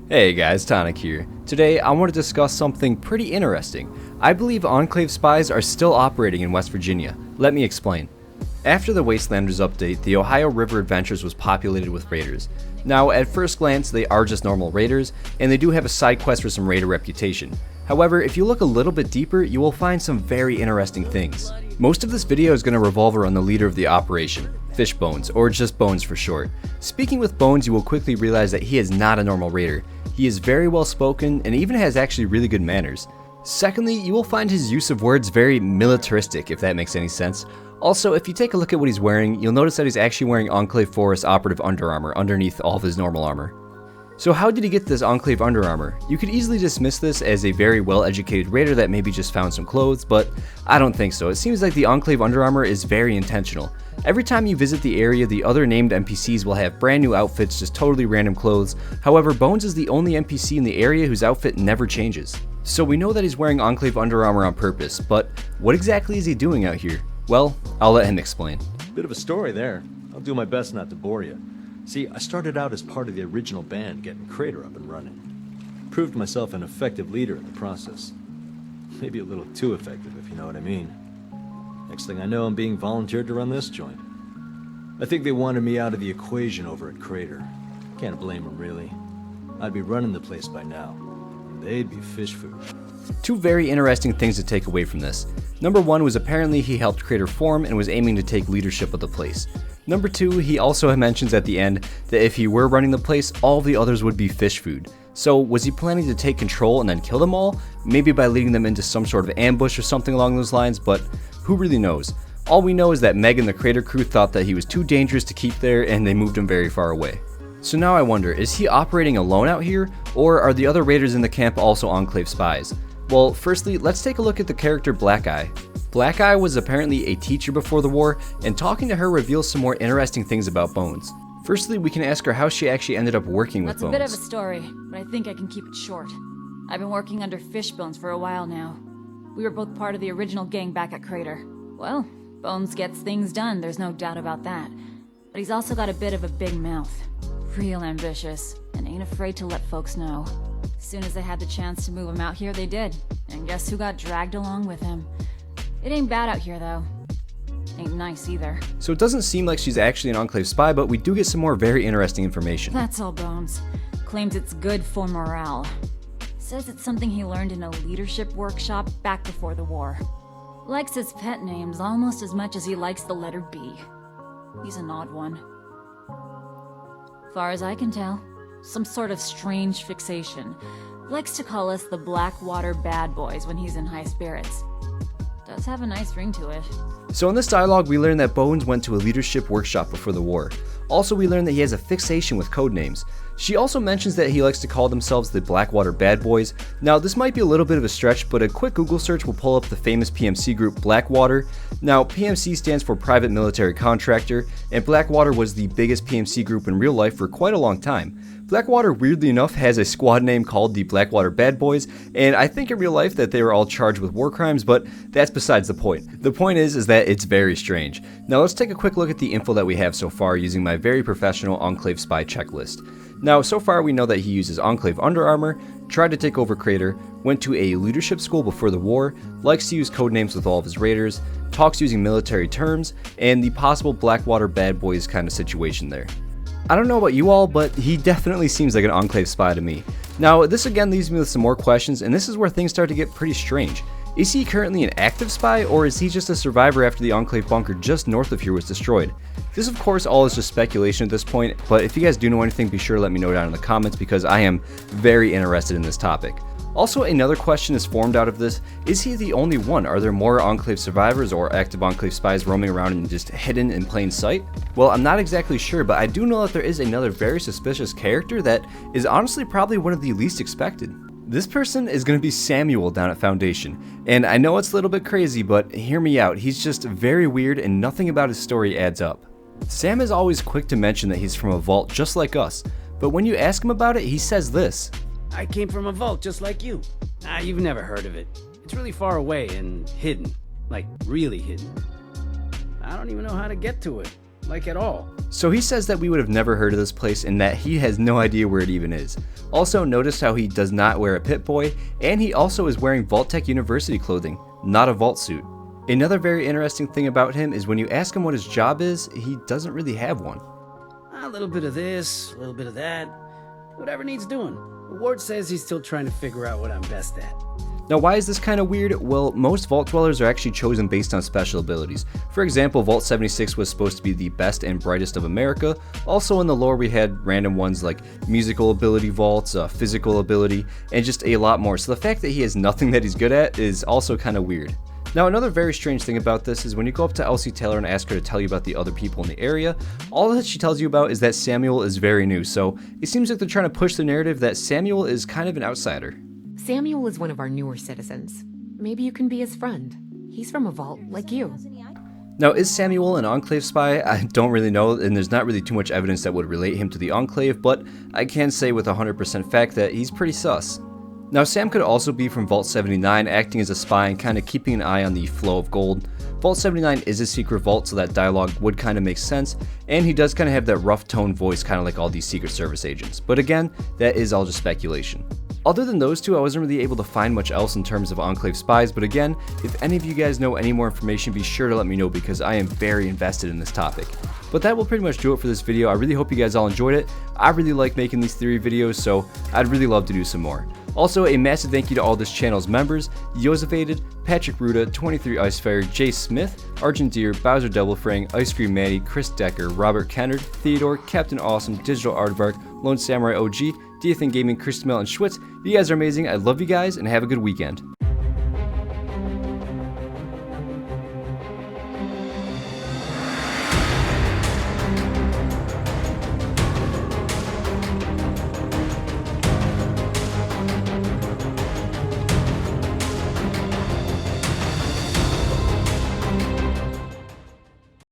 Hey guys, Tonic here. Today I want to discuss something pretty interesting. I believe Enclave spies are still operating in West Virginia. Let me explain. After the Wastelanders update, the Ohio River Adventures was populated with raiders. Now, at first glance, they are just normal raiders, and they do have a side quest for some raider reputation. However, if you look a little bit deeper, you will find some very interesting things. Most of this video is going to revolve around the leader of the operation, Fishbones, or just Bones for short. Speaking with Bones, you will quickly realize that he is not a normal raider. He is very well spoken and even has actually really good manners. Secondly, you will find his use of words very militaristic, if that makes any sense. Also, if you take a look at what he's wearing, you'll notice that he's actually wearing Enclave Forest operative Under Armour underneath all of his normal armor. So how did he get this Enclave Under Armour? You could easily dismiss this as a very well-educated raider that maybe just found some clothes, but I don't think so. It seems like the Enclave Under Armour is very intentional. Every time you visit the area, the other named NPCs will have brand new outfits, just totally random clothes. However, Bones is the only NPC in the area whose outfit never changes. So we know that he's wearing Enclave Under Armour on purpose, but what exactly is he doing out here? Well, I'll let him explain. Bit of a story there. I'll do my best not to bore you. See, I started out as part of the original band getting Crater up and running. Proved myself an effective leader in the process. Maybe a little too effective, if you know what I mean. Next thing I know, I'm being volunteered to run this joint. I think they wanted me out of the equation over at Crater. Can't blame them, really. I'd be running the place by now. And they'd be fish food. Two very interesting things to take away from this. Number one was apparently he helped Crater form and was aiming to take leadership of the place. Number two, he also mentions at the end that if he were running the place, all the others would be fish food. So was he planning to take control and then kill them all? Maybe by leading them into some sort of ambush or something along those lines, but who really knows? All we know is that Meg and the Crater crew thought that he was too dangerous to keep there and they moved him very far away. So now I wonder, is he operating alone out here, or are the other raiders in the camp also Enclave spies? Well, firstly, let's take a look at the character Black Eye. Black Eye was apparently a teacher before the war, and talking to her reveals some more interesting things about Bones. Firstly, we can ask her how she actually ended up working with Bones. That's a bit of a story, but I think I can keep it short. I've been working under Fishbones for a while now. We were both part of the original gang back at Crater. Well, Bones gets things done, there's no doubt about that. But he's also got a bit of a big mouth. Real ambitious, and ain't afraid to let folks know. As soon as they had the chance to move him out here, they did. And guess who got dragged along with him? It ain't bad out here, though. Ain't nice either. So it doesn't seem like she's actually an Enclave spy, but we do get some more very interesting information. That's all Bones. Claims it's good for morale. Says it's something he learned in a leadership workshop back before the war. Likes his pet names almost as much as he likes the letter B. He's an odd one. Far as I can tell, some sort of strange fixation. Likes to call us the Blackwater Bad Boys when he's in high spirits. Does have a nice ring to it. So in this dialogue, we learn that Bones went to a leadership workshop before the war. Also, we learn that he has a fixation with code names. She also mentions that he likes to call themselves the Blackwater Bad Boys. Now, this might be a little bit of a stretch, but a quick Google search will pull up the famous PMC group Blackwater. Now, PMC stands for Private Military Contractor, and Blackwater was the biggest PMC group in real life for quite a long time. Blackwater, weirdly enough, has a squad name called the Blackwater Bad Boys, and I think in real life that they were all charged with war crimes, but that's besides the point. The point is that it's very strange. Now let's take a quick look at the info that we have so far using my very professional Enclave spy checklist. Now, so far we know that he uses Enclave Under Armour, tried to take over Crater, went to a leadership school before the war, likes to use code names with all of his raiders, talks using military terms, and the possible Blackwater Bad Boys kind of situation there. I don't know about you all, but he definitely seems like an Enclave spy to me. Now, this again leaves me with some more questions, and this is where things start to get pretty strange. Is he currently an active spy, or is he just a survivor after the Enclave bunker just north of here was destroyed? This of course all is just speculation at this point, but if you guys do know anything, be sure to let me know down in the comments because I am very interested in this topic. Also, another question is formed out of this. Is he the only one? Are there more Enclave survivors or active Enclave spies roaming around and just hidden in plain sight? Well, I'm not exactly sure, but I do know that there is another very suspicious character that is honestly probably one of the least expected. This person is going to be Samuel down at Foundation, and I know it's a little bit crazy, but hear me out, he's just very weird and nothing about his story adds up. Sam is always quick to mention that he's from a vault just like us, but when you ask him about it, he says this. I came from a vault just like you. You've never heard of it. It's really far away and hidden. Like, really hidden. I don't even know how to get to it. Like at all. So he says that we would have never heard of this place and that he has no idea where it even is. Also, notice how he does not wear a Pip-Boy, and he also is wearing Vault-Tec University clothing, not a vault suit. Another very interesting thing about him is when you ask him what his job is, he doesn't really have one. A little bit of this, a little bit of that. Whatever needs doing. Ward says he's still trying to figure out what I'm best at. Now, why is this kind of weird? Well, most Vault Dwellers are actually chosen based on special abilities. For example, Vault 76 was supposed to be the best and brightest of America. Also in the lore, we had random ones like musical ability vaults, physical ability, and just a lot more. So the fact that he has nothing that he's good at is also kind of weird. Now, another very strange thing about this is when you go up to Elsie Taylor and ask her to tell you about the other people in the area, all that she tells you about is that Samuel is very new. So it seems like they're trying to push the narrative that Samuel is kind of an outsider. Samuel is one of our newer citizens. Maybe you can be his friend. He's from a vault like you. Now, is Samuel an Enclave spy? I don't really know, and there's not really too much evidence that would relate him to the Enclave, but I can say with 100% fact that he's pretty sus. Now, Sam could also be from Vault 79, acting as a spy and kind of keeping an eye on the flow of gold. Vault 79 is a secret vault, so that dialogue would kind of make sense, and he does kind of have that rough tone voice, kind of like all these Secret Service agents. But again, that is all just speculation. Other than those two, I wasn't really able to find much else in terms of Enclave spies, but again, if any of you guys know any more information, be sure to let me know because I am very invested in this topic. But that will pretty much do it for this video. I really hope you guys all enjoyed it. I really like making these theory videos, so I'd really love to do some more. Also, a massive thank you to all this channel's members: Yosefated, Patrick Ruda, 23 Icefire, Jay Smith, Argent Deer, Bowser Doublefrang, Ice Cream Maddie, Chris Decker, Robert Kennard, Theodore, Captain Awesome, Digital Aardvark, Lone Samurai OG, Dathan Gaming, Chris Mel, and Schwitz. You guys are amazing. I love you guys, and have a good weekend.